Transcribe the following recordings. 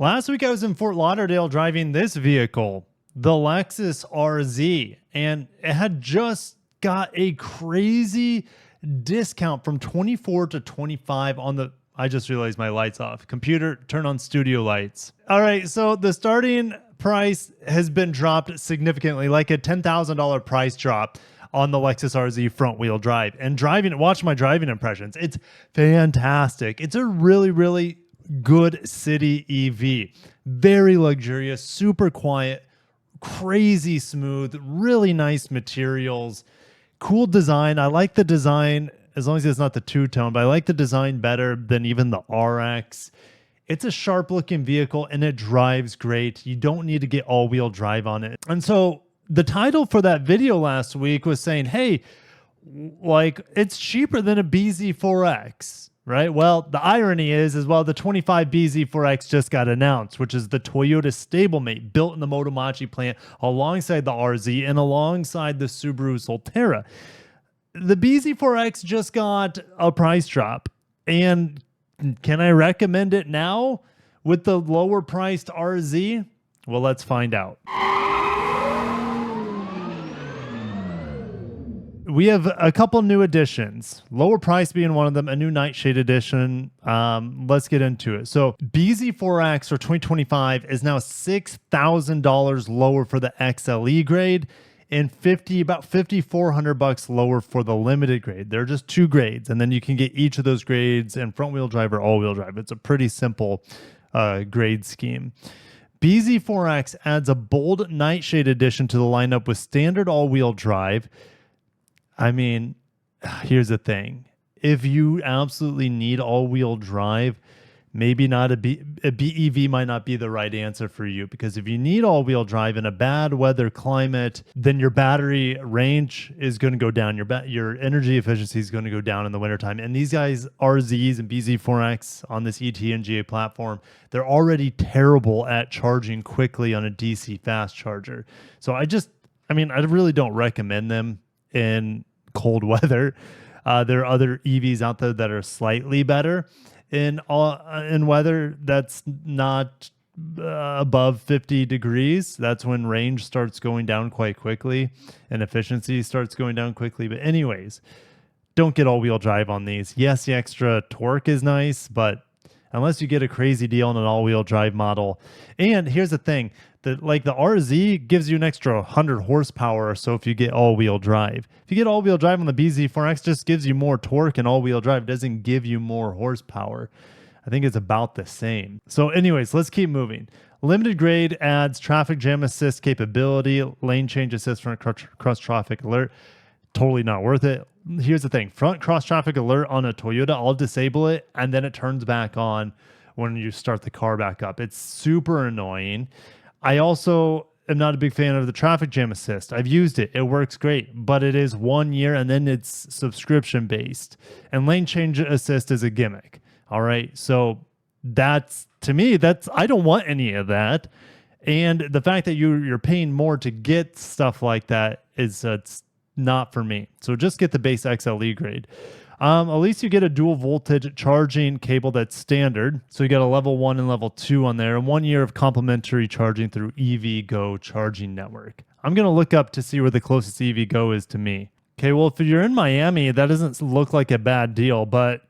Last week I was in Fort Lauderdale driving this vehicle, the Lexus RZ, and it had just got a crazy discount from 24 to 25 on the, I just realized my light's off. Computer, turn on studio lights. All right, so the starting price has been dropped significantly, like a $10,000 price drop on the Lexus RZ front wheel drive. And driving, watch my driving impressions. It's fantastic. It's a really, really good city EV. Very luxurious, super quiet, crazy smooth, really nice materials, cool design. I like the design as long as it's not the two-tone, but I like the design better than even the RX. It's a sharp looking vehicle and it drives great. You don't need to get all-wheel drive on it. And so the title for that video last week was saying, hey, like it's cheaper than a bZ4x, right? Well, the irony is well, the 25 bZ4x just got announced, which is the Toyota stablemate built in the Motomachi plant alongside the RZ and alongside the Subaru Solterra. The bZ4X just got a price drop, and can I recommend it now with the lower priced RZ? Well, let's find out. We have a couple new additions, lower price being one of them, a new Nightshade edition. Let's get into it. So bZ4X for 2025 is now $6,000 lower for the XLE grade and about $5,400 lower for the limited grade. There are just two grades, and then you can get each of those grades in front wheel drive or all wheel drive. It's a pretty simple grade scheme. bZ4X adds a bold Nightshade edition to the lineup with standard all wheel drive. I mean, here's the thing. If you absolutely need all-wheel drive, maybe not a BEV might not be the right answer for you, because if you need all-wheel drive in a bad weather climate, then your battery range is going to go down. Your energy efficiency is going to go down in the wintertime. And these guys, RZs and bZ4X on this ET and GA platform, they're already terrible at charging quickly on a DC fast charger. So I really don't recommend them in cold weather. There are other EVs out there that are slightly better in weather that's not above 50 degrees. That's when range starts going down quite quickly and efficiency starts going down quickly. But anyways, don't get all-wheel drive on these. Yes, the extra torque is nice, but unless you get a crazy deal on an all-wheel drive model. And here's the thing, the RZ gives you an extra 100 horsepower or so if you get all-wheel drive. If you get all-wheel drive on the bZ4X, just gives you more torque, and all-wheel drive doesn't give you more horsepower. I think it's about the same. So anyways, let's keep moving. Limited grade adds traffic jam assist capability, lane change assist, front cross traffic alert. Totally not worth it. Here's the thing, front cross traffic alert on a Toyota, I'll disable it and then it turns back on when you start the car back up. It's super annoying. I also am not a big fan of the traffic jam assist. I've used it. It works great, but it is 1 year and then it's subscription based. And lane change assist is a gimmick. All right. So that's, to me, I don't want any of that. And the fact that you're paying more to get stuff like that is it's not for me. So just get the base XLE grade. At least you get a dual voltage charging cable that's standard. So you got a level 1 and level 2 on there, and 1 year of complimentary charging through EVgo charging network. I'm going to look up to see where the closest EVgo is to me. Okay, well, if you're in Miami, that doesn't look like a bad deal, but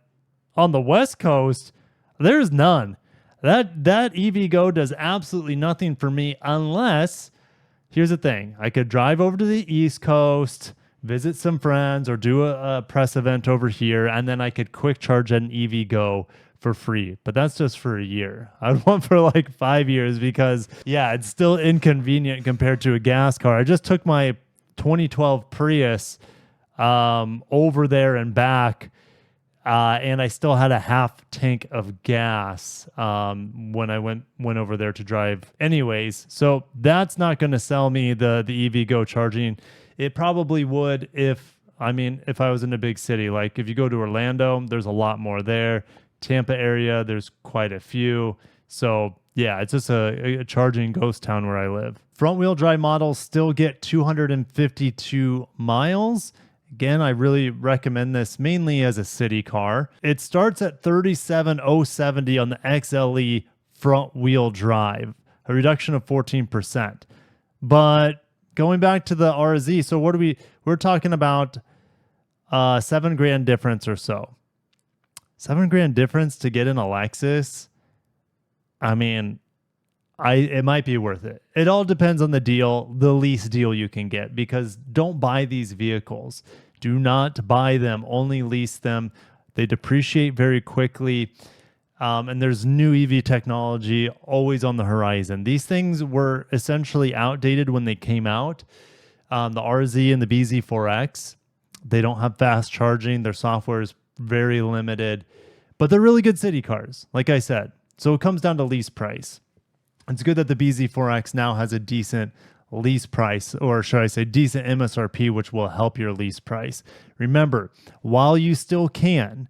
on the West Coast, there's none. That EVgo does absolutely nothing for me unless, here's the thing, I could drive over to the East Coast, visit some friends, or do a press event over here, and then I could quick charge an EVgo for free. But that's just for a year. I'd want for like 5 years because, yeah, it's still inconvenient compared to a gas car. I just took my 2012 Prius over there and back, and I still had a half tank of gas when I went over there to drive. Anyways, so that's not going to sell me the EVgo charging. It probably would if I was in a big city. Like if you go to Orlando, there's a lot more there. Tampa area, there's quite a few. So yeah, it's just a charging ghost town where I live. Front wheel drive models still get 252 miles. Again, I really recommend this mainly as a city car. It starts at $37,070 on the XLE front wheel drive, a reduction of 14%. But going back to the RZ, so what we're talking about $7,000 difference or so. $7,000 difference to get in a Lexus. I mean, it might be worth it. It all depends on the deal, the lease deal you can get, because don't buy these vehicles. Do not buy them, only lease them. They depreciate very quickly. And there's new EV technology always on the horizon. These things were essentially outdated when they came out. The RZ and the bZ4x, they don't have fast charging. Their software is very limited, but they're really good city cars, like I said. So it comes down to lease price. It's good that the bZ4x now has a decent lease price, or should I say decent MSRP, which will help your lease price. Remember, while you still can,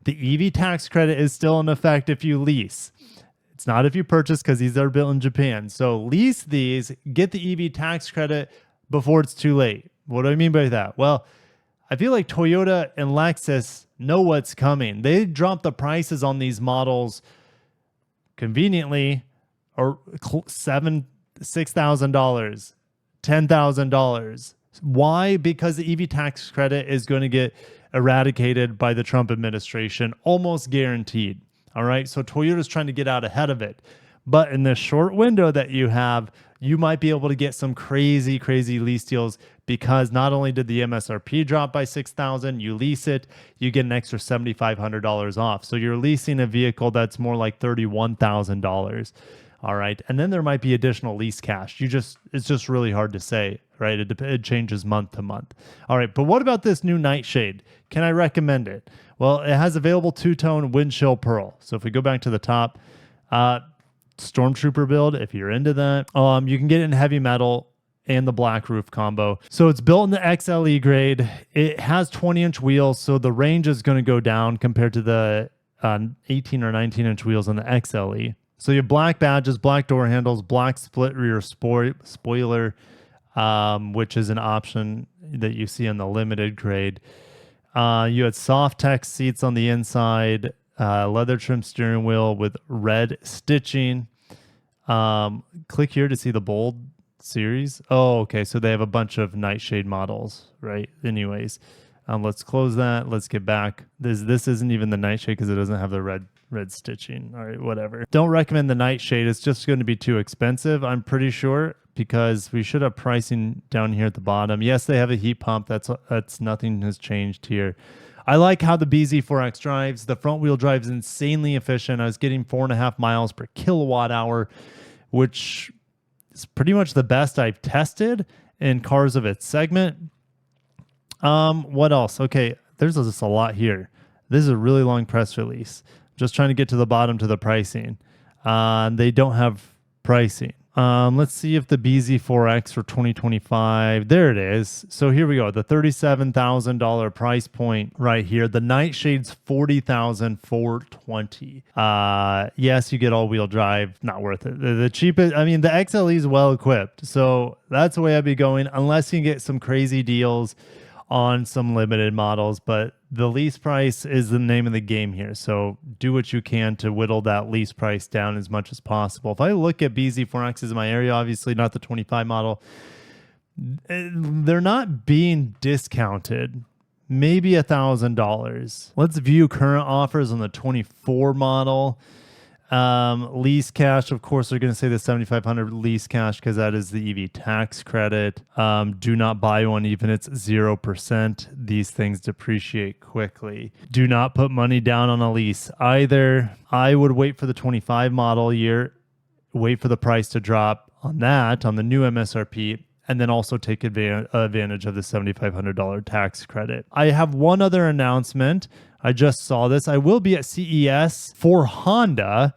the EV tax credit is still in effect if you lease. It's not if you purchase, because these are built in Japan. So lease these, get the EV tax credit before it's too late. What do I mean by that? Well, I feel like Toyota and Lexus know what's coming. They dropped the prices on these models conveniently, or $6,000, $10,000. Why? Because the EV tax credit is going to get eradicated by the Trump administration, almost guaranteed. All right. So Toyota's trying to get out ahead of it. But in this short window that you have, you might be able to get some crazy, crazy lease deals, because not only did the MSRP drop by $6,000, you lease it, you get an extra $7,500 off. So you're leasing a vehicle that's more like $31,000. All right. And then there might be additional lease cash. It's just really hard to say, right? It changes month to month. All right. But what about this new Nightshade? Can I recommend it? Well, it has available two-tone windshield pearl. So if we go back to the top, Stormtrooper build, if you're into that, you can get it in heavy metal and the black roof combo. So it's built in the XLE grade. It has 20-inch wheels, so the range is going to go down compared to the 18 or 19-inch wheels on the XLE. So you have black badges, black door handles, black split rear spoiler, which is an option that you see on the limited grade. You had soft text seats on the inside, leather trim steering wheel with red stitching. Click here to see the bold series. Oh, okay. So they have a bunch of Nightshade models, right? Anyways, let's close that. Let's get back. This isn't even the Nightshade because it doesn't have the red stitching. All right, whatever. Don't recommend the Nightshade. It's just going to be too expensive, I'm pretty sure, because we should have pricing down here at the bottom. Yes, they have a heat pump. That's nothing has changed here. I like how the bZ4X drives. The front wheel drive is insanely efficient. I was getting 4.5 miles per kilowatt hour, which is pretty much the best I've tested in cars of its segment. What else? Okay, there's just a lot here. This is a really long press release. Just trying to get to the bottom to the pricing. They don't have pricing. Let's see if the bZ4X for 2025, there it is. So here we go, the $37,000 price point right here. The Nightshade's $40,420. Yes, you get all-wheel drive, not worth it. The cheapest, I mean, the XLE is well equipped, so that's the way I'd be going, unless you can get some crazy deals on some limited models, but the lease price is the name of the game here. So do what you can to whittle that lease price down as much as possible. If I look at bZ4Xs in my area, obviously not the 25 model, they're not being discounted. Maybe $1,000. Let's view current offers on the 24 model. Lease cash, of course, they're going to say the $7,500 lease cash because that is the EV tax credit. Do not buy one, even it's 0%. These things depreciate quickly. Do not put money down on a lease either. I would wait for the 25 model year, wait for the price to drop on that, on the new MSRP, and then also take advantage of the $7,500 tax credit. I have one other announcement. I just saw this. I will be at CES for Honda.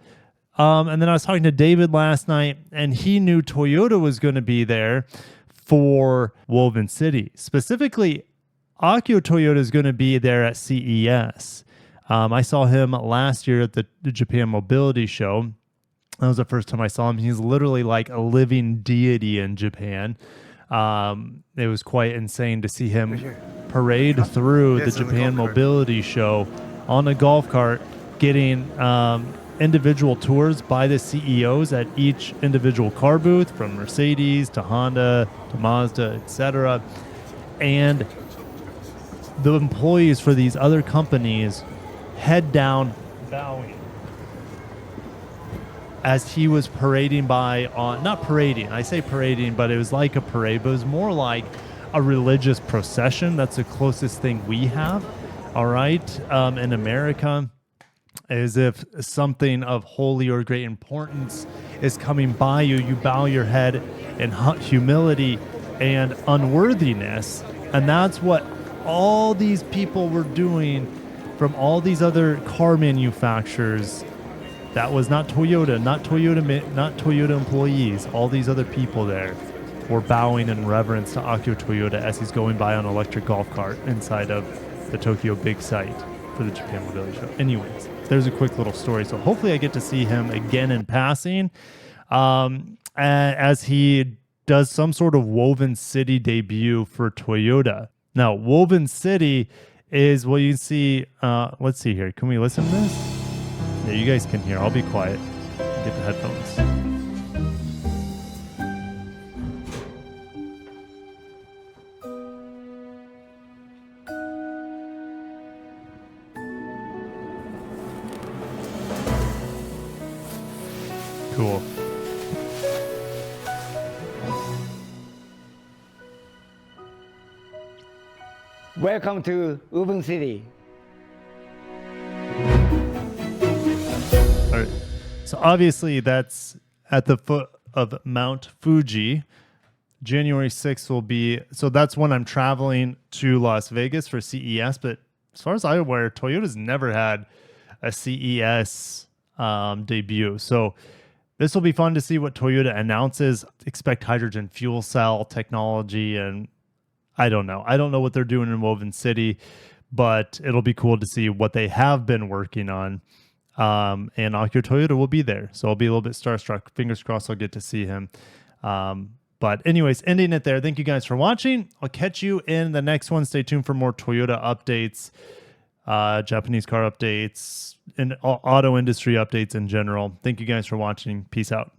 And then I was talking to David last night, and he knew Toyota was going to be there for Woven City. Specifically, Akio Toyota is going to be there at CES. I saw him last year at the Japan Mobility Show. That was the first time I saw him. He's literally like a living deity in Japan. It was quite insane to see him parade through the Japan Mobility Show on a golf cart, getting individual tours by the CEOs at each individual car booth, from Mercedes to Honda to Mazda, etc. And the employees for these other companies head down bowing as he was parading by on, not parading, I say parading, but it was like a parade, but it was more like a religious procession. That's the closest thing we have, all right, in America, as if something of holy or great importance is coming by you. You bow your head in humility and unworthiness, and that's what all these people were doing from all these other car manufacturers. That was not Toyota, not Toyota employees. All these other people there were bowing in reverence to Akio Toyoda as he's going by on an electric golf cart inside of the Tokyo big site for the Japan Mobility Show. Anyways, there's a quick little story. So hopefully I get to see him again in passing as he does some sort of Woven City debut for Toyota. Now, Woven City is what you see. Let's see here. Can we listen to this? Yeah, you guys can hear. I'll be quiet. Get the headphones. Cool. Welcome to Woven City. All right. So obviously that's at the foot of Mount Fuji. January 6th will be, so that's when I'm traveling to Las Vegas for CES. But as far as I'm aware, Toyota's never had a CES debut. So this will be fun to see what Toyota announces. Expect hydrogen fuel cell technology, and I don't know. I don't know what they're doing in Woven City, but it'll be cool to see what they have been working on. And Akio Toyoda will be there. So I'll be a little bit starstruck. Fingers crossed I'll get to see him. But anyways, ending it there. Thank you guys for watching. I'll catch you in the next one. Stay tuned for more Toyota updates, Japanese car updates, and auto industry updates in general. Thank you guys for watching. Peace out.